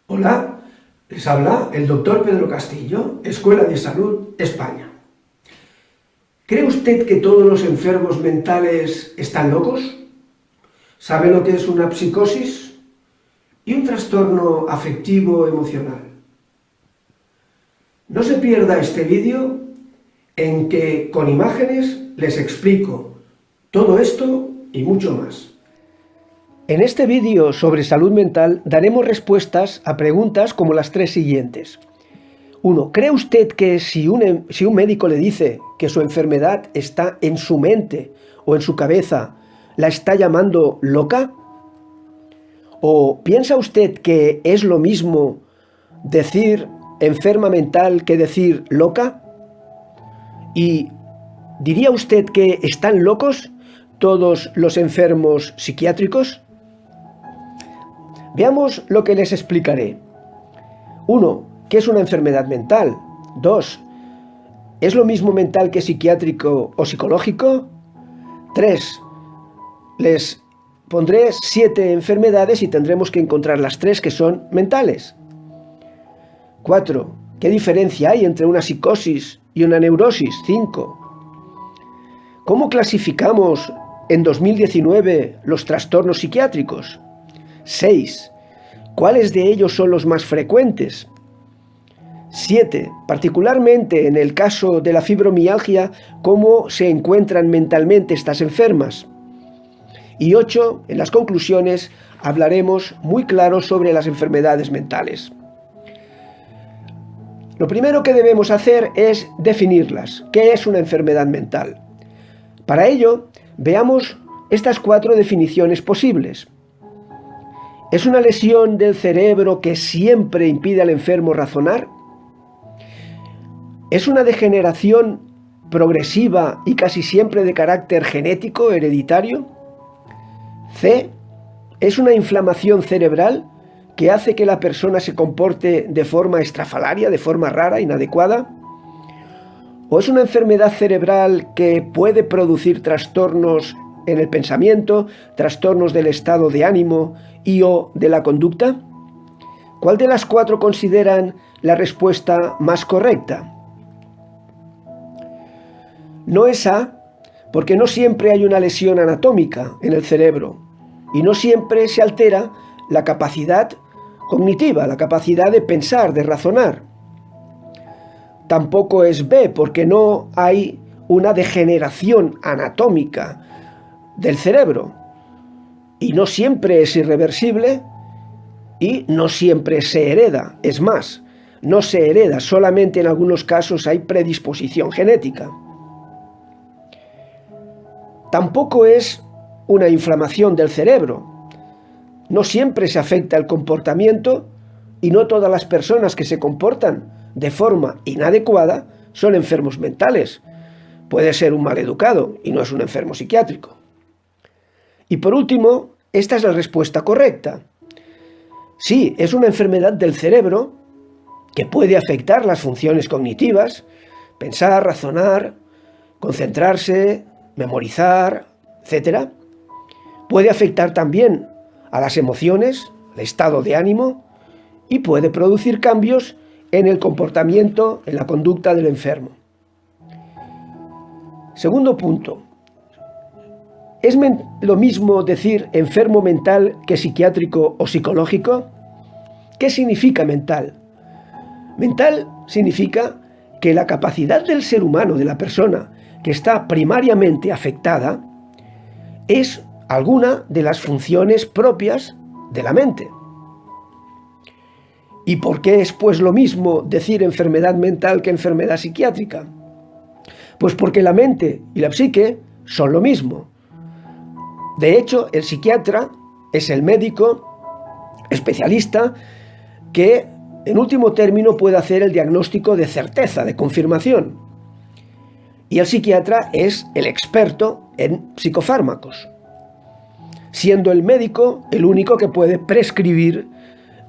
Hola, les habla el doctor Pedro Castillo, Escuela de Salud, España. ¿Cree usted que todos los enfermos mentales están locos? ¿Sabe lo que es una psicosis? ¿Y un trastorno afectivo emocional? No se pierda este vídeo en que con imágenes les explico todo esto y mucho más. En este vídeo sobre salud mental daremos respuestas a preguntas como las tres siguientes. 1. ¿Cree usted que si un médico le dice que su enfermedad está en su mente o en su cabeza, la está llamando loca? ¿O piensa usted que es lo mismo decir enferma mental que decir loca? ¿Y diría usted que están locos todos los enfermos psiquiátricos? Veamos lo que les explicaré. 1. ¿Qué es una enfermedad mental? 2. ¿Es lo mismo mental que psiquiátrico o psicológico? 3. Les pondré 7 enfermedades y tendremos que encontrar las 3 que son mentales. 4. ¿Qué diferencia hay entre una psicosis y una neurosis? 5. ¿Cómo clasificamos en 2019 los trastornos psiquiátricos? 6. ¿Cuáles de ellos son los más frecuentes? 7. Particularmente en el caso de la fibromialgia, ¿cómo se encuentran mentalmente estas enfermas? Y 8. En las conclusiones hablaremos muy claro sobre las enfermedades mentales. Lo primero que debemos hacer es definirlas. ¿Qué es una enfermedad mental? Para ello, veamos estas 4 definiciones posibles. ¿Es una lesión del cerebro que siempre impide al enfermo razonar? ¿Es una degeneración progresiva y casi siempre de carácter genético, hereditario? C. ¿Es una inflamación cerebral que hace que la persona se comporte de forma estrafalaria, de forma rara, inadecuada? ¿O es una enfermedad cerebral que puede producir trastornos en el pensamiento, trastornos del estado de ánimo y/o de la conducta? ¿Cuál de las 4 consideran la respuesta más correcta? No es A, porque no siempre hay una lesión anatómica en el cerebro y no siempre se altera la capacidad cognitiva, la capacidad de pensar, de razonar. Tampoco es B, porque no hay una degeneración anatómica del cerebro y no siempre es irreversible y no siempre se hereda. Es más, no se hereda, solamente en algunos casos hay predisposición genética. Tampoco es una inflamación del cerebro. No siempre se afecta el comportamiento y no todas las personas que se comportan de forma inadecuada son enfermos mentales. Puede ser un maleducado y no es un enfermo psiquiátrico. Y por último, esta es la respuesta correcta. Sí, es una enfermedad del cerebro que puede afectar las funciones cognitivas, pensar, razonar, concentrarse, memorizar, etc. Puede afectar también a las emociones, al estado de ánimo y puede producir cambios en el comportamiento, en la conducta del enfermo. Segundo punto. ¿Es lo mismo decir enfermo mental que psiquiátrico o psicológico? ¿Qué significa mental? Mental significa que la capacidad del ser humano, de la persona que está primariamente afectada, es alguna de las funciones propias de la mente. ¿Y por qué es pues lo mismo decir enfermedad mental que enfermedad psiquiátrica? Pues porque la mente y la psique son lo mismo. De hecho, el psiquiatra es el médico especialista que, en último término, puede hacer el diagnóstico de certeza, de confirmación. Y el psiquiatra es el experto en psicofármacos, siendo el médico el único que puede prescribir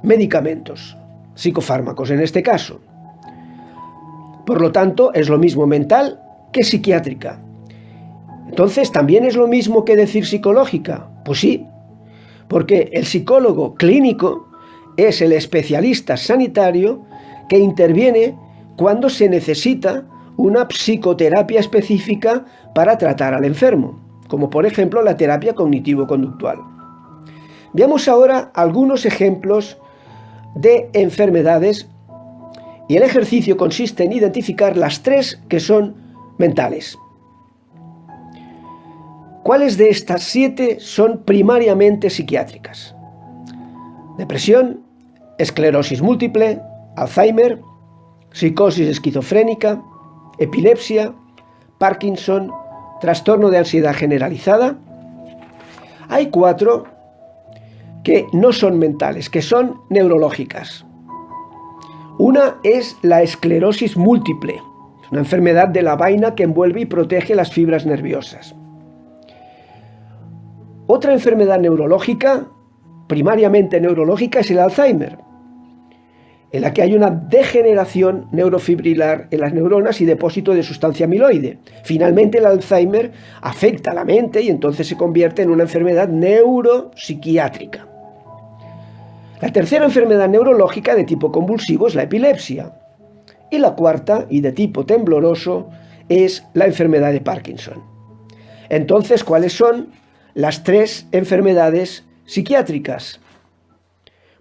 medicamentos, psicofármacos en este caso. Por lo tanto, es lo mismo mental que psiquiátrica. Entonces, ¿también es lo mismo que decir psicológica? Pues sí, porque el psicólogo clínico es el especialista sanitario que interviene cuando se necesita una psicoterapia específica para tratar al enfermo, como por ejemplo la terapia cognitivo-conductual. Veamos ahora algunos ejemplos de enfermedades y el ejercicio consiste en identificar las 3 que son mentales. ¿Cuáles de estas 7 son primariamente psiquiátricas? Depresión, esclerosis múltiple, Alzheimer, psicosis esquizofrénica, epilepsia, Parkinson, trastorno de ansiedad generalizada. Hay 4 que no son mentales, que son neurológicas. Una es la esclerosis múltiple, es una enfermedad de la vaina que envuelve y protege las fibras nerviosas. Otra enfermedad neurológica, primariamente neurológica, es el Alzheimer, en la que hay una degeneración neurofibrilar en las neuronas y depósito de sustancia amiloide. Finalmente, el Alzheimer afecta a la mente y entonces se convierte en una enfermedad neuropsiquiátrica. La tercera enfermedad neurológica de tipo convulsivo es la epilepsia. Y la cuarta, y de tipo tembloroso, es la enfermedad de Parkinson. Entonces, ¿cuáles son las 3 enfermedades psiquiátricas?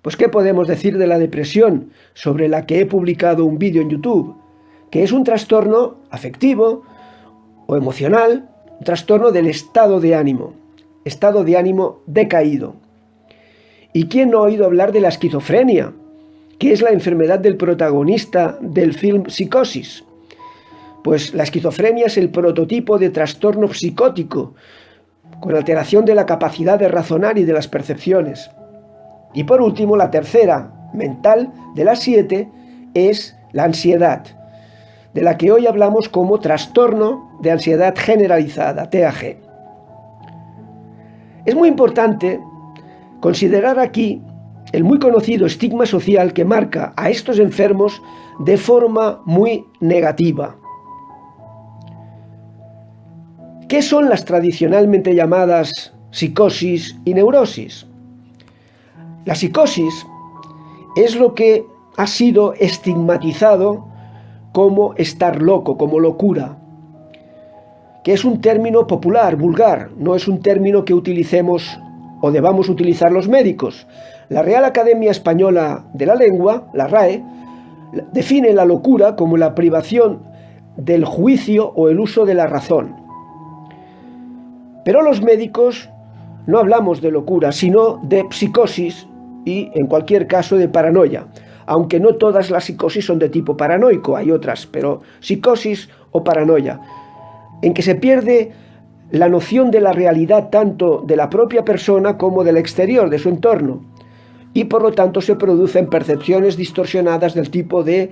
Pues, ¿qué podemos decir de la depresión, sobre la que he publicado un vídeo en YouTube? Que es un trastorno afectivo o emocional, un trastorno del estado de ánimo decaído. ¿Y quién no ha oído hablar de la esquizofrenia, que es la enfermedad del protagonista del film Psicosis? Pues la esquizofrenia es el prototipo de trastorno psicótico, con alteración de la capacidad de razonar y de las percepciones. Y por último, la tercera mental de las 7 es la ansiedad, de la que hoy hablamos como trastorno de ansiedad generalizada, TAG. Es muy importante considerar aquí el muy conocido estigma social que marca a estos enfermos de forma muy negativa. ¿Qué son las tradicionalmente llamadas psicosis y neurosis? La psicosis es lo que ha sido estigmatizado como estar loco, como locura, que es un término popular, vulgar, no es un término que utilicemos o debamos utilizar los médicos. La Real Academia Española de la Lengua, la RAE, define la locura como la privación del juicio o el uso de la razón. Pero los médicos no hablamos de locura, sino de psicosis y, en cualquier caso, de paranoia. Aunque no todas las psicosis son de tipo paranoico, hay otras, pero psicosis o paranoia, en que se pierde la noción de la realidad tanto de la propia persona como del exterior, de su entorno, y por lo tanto se producen percepciones distorsionadas del tipo de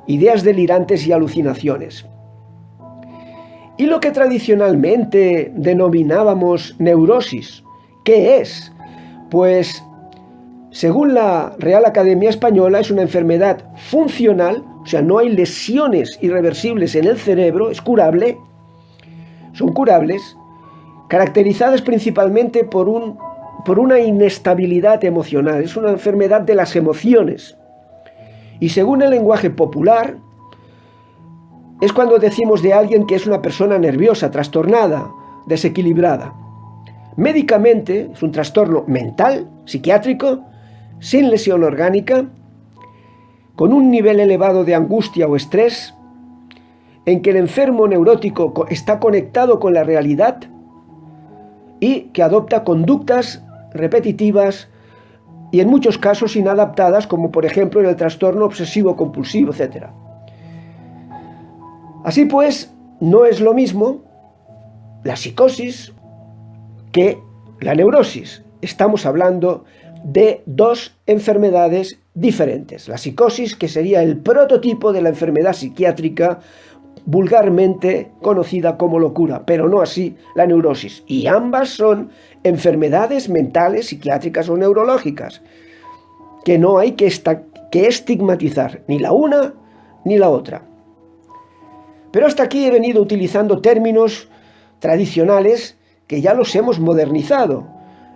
ideas delirantes y alucinaciones. Y lo que tradicionalmente denominábamos neurosis, ¿qué es? Pues, según la Real Academia Española, es una enfermedad funcional, o sea, no hay lesiones irreversibles en el cerebro, es curable, son curables, caracterizadas principalmente por una inestabilidad emocional. Es una enfermedad de las emociones. Y según el lenguaje popular, es cuando decimos de alguien que es una persona nerviosa, trastornada, desequilibrada. Médicamente es un trastorno mental, psiquiátrico, sin lesión orgánica, con un nivel elevado de angustia o estrés, en que el enfermo neurótico está conectado con la realidad y que adopta conductas repetitivas y en muchos casos inadaptadas, como por ejemplo en el trastorno obsesivo-compulsivo, etc. Así pues, no es lo mismo la psicosis que la neurosis. Estamos hablando de 2 enfermedades diferentes. La psicosis, que sería el prototipo de la enfermedad psiquiátrica vulgarmente conocida como locura, pero no así la neurosis. Y ambas son enfermedades mentales, psiquiátricas o neurológicas, que no hay que estigmatizar, ni la una ni la otra. Pero hasta aquí he venido utilizando términos tradicionales que ya los hemos modernizado.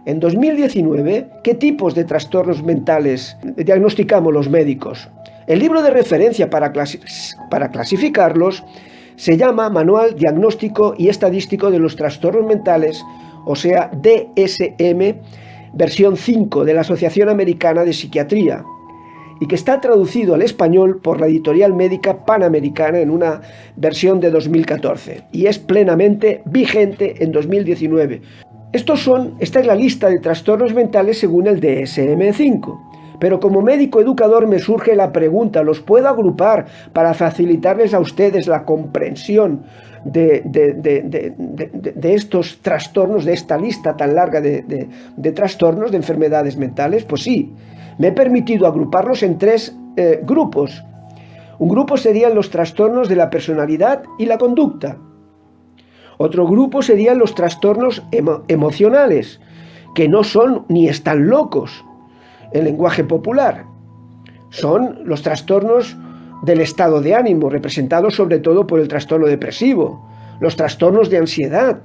en 2019, ¿qué tipos de trastornos mentales diagnosticamos los médicos? El libro de referencia para clasificarlos se llama Manual Diagnóstico y Estadístico de los Trastornos Mentales, o sea, DSM, versión 5 de la Asociación Americana de Psiquiatría, y que está traducido al español por la editorial médica Panamericana en una versión de 2014, y es plenamente vigente en 2019. Esta es la lista de trastornos mentales según el DSM-5. Pero como médico educador me surge la pregunta, ¿los puedo agrupar para facilitarles a ustedes la comprensión de estos trastornos, de esta lista tan larga de trastornos, de enfermedades mentales? Pues sí, me he permitido agruparlos en 3 grupos. Un grupo serían los trastornos de la personalidad y la conducta. Otro grupo serían los trastornos emocionales, que no son ni están locos, en lenguaje popular. Son los trastornos del estado de ánimo, representados sobre todo por el trastorno depresivo, los trastornos de ansiedad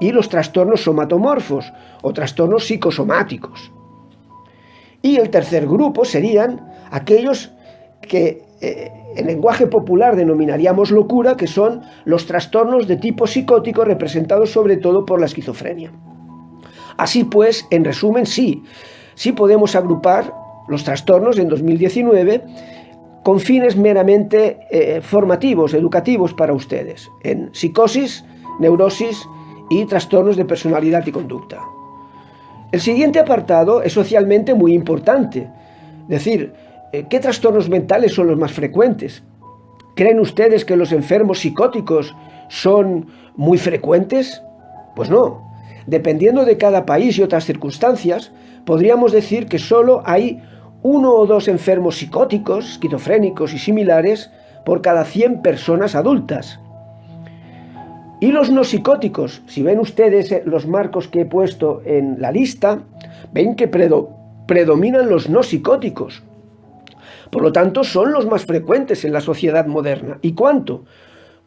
y los trastornos somatomorfos o trastornos psicosomáticos. Y el tercer grupo serían aquellos que en lenguaje popular denominaríamos locura, que son los trastornos de tipo psicótico, representados sobre todo por la esquizofrenia. Así pues, en resumen, sí podemos agrupar los trastornos en 2019 con fines meramente formativos, educativos para ustedes, en psicosis, neurosis y trastornos de personalidad y conducta. El siguiente apartado es socialmente muy importante, es decir, ¿qué trastornos mentales son los más frecuentes? ¿Creen ustedes que los enfermos psicóticos son muy frecuentes? Pues no. Dependiendo de cada país y otras circunstancias, podríamos decir que solo hay 1 o 2 enfermos psicóticos, esquizofrénicos y similares por cada 100 personas adultas. Y los no psicóticos, si ven ustedes los marcos que he puesto en la lista, ven que predominan los no psicóticos. Por lo tanto, son los más frecuentes en la sociedad moderna. ¿Y cuánto?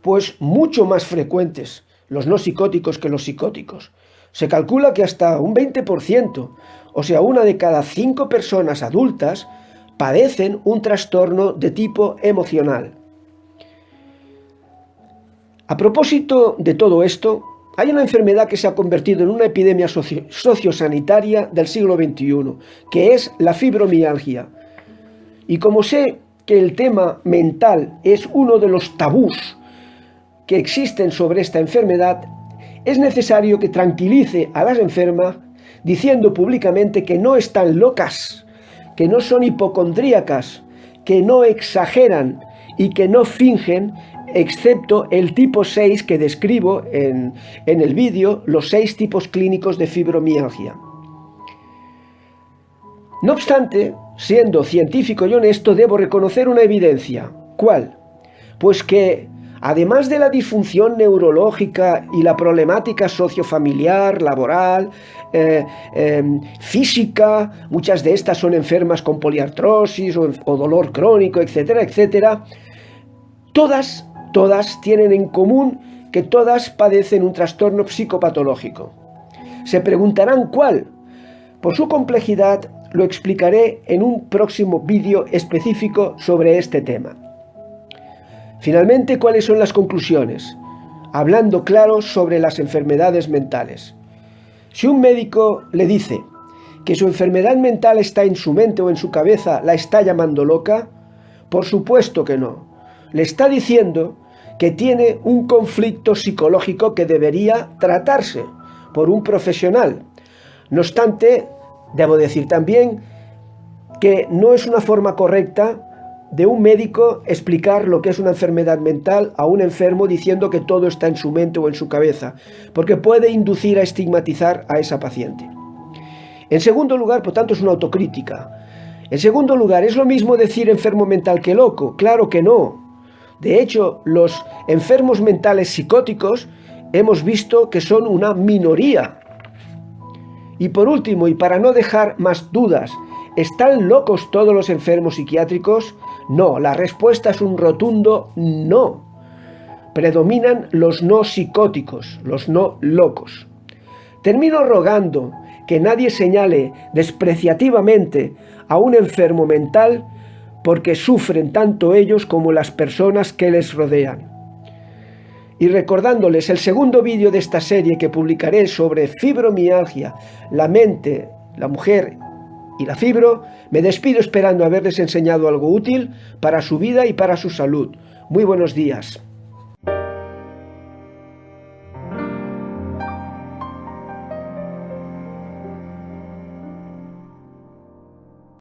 Pues mucho más frecuentes los no psicóticos que los psicóticos. Se calcula que hasta un 20%, o sea, 1 de cada 5 personas adultas, padecen un trastorno de tipo emocional. A propósito de todo esto, hay una enfermedad que se ha convertido en una epidemia sociosanitaria del siglo XXI, que es la fibromialgia. Y como sé que el tema mental es uno de los tabús que existen sobre esta enfermedad, es necesario que tranquilice a las enfermas diciendo públicamente que no están locas, que no son hipocondríacas, que no exageran y que no fingen, excepto el tipo 6 que describo en el vídeo, los 6 tipos clínicos de fibromialgia. No obstante, siendo científico y honesto, debo reconocer una evidencia. ¿Cuál? Pues que, además de la disfunción neurológica y la problemática sociofamiliar, laboral, física, muchas de estas son enfermas con poliartrosis o dolor crónico, etcétera, etcétera, todas tienen en común que todas padecen un trastorno psicopatológico. Se preguntarán ¿cuál? Por su complejidad, lo explicaré en un próximo vídeo específico sobre este tema. Finalmente, ¿cuáles son las conclusiones? Hablando claro sobre las enfermedades mentales. Si un médico le dice que su enfermedad mental está en su mente o en su cabeza, ¿la está llamando loca? Por supuesto que no. Le está diciendo que tiene un conflicto psicológico que debería tratarse por un profesional. No obstante, debo decir también que no es una forma correcta de un médico explicar lo que es una enfermedad mental a un enfermo diciendo que todo está en su mente o en su cabeza, porque puede inducir a estigmatizar a esa paciente. En segundo lugar, por tanto, es una autocrítica. En segundo lugar, ¿es lo mismo decir enfermo mental que loco? Claro que no. De hecho, los enfermos mentales psicóticos hemos visto que son una minoría. Y por último, y para no dejar más dudas, ¿están locos todos los enfermos psiquiátricos? No, la respuesta es un rotundo no. Predominan los no psicóticos, los no locos. Termino rogando que nadie señale despreciativamente a un enfermo mental, porque sufren tanto ellos como las personas que les rodean. Y recordándoles el segundo vídeo de esta serie que publicaré sobre fibromialgia, la mente, la mujer y la fibro, me despido esperando haberles enseñado algo útil para su vida y para su salud. Muy buenos días.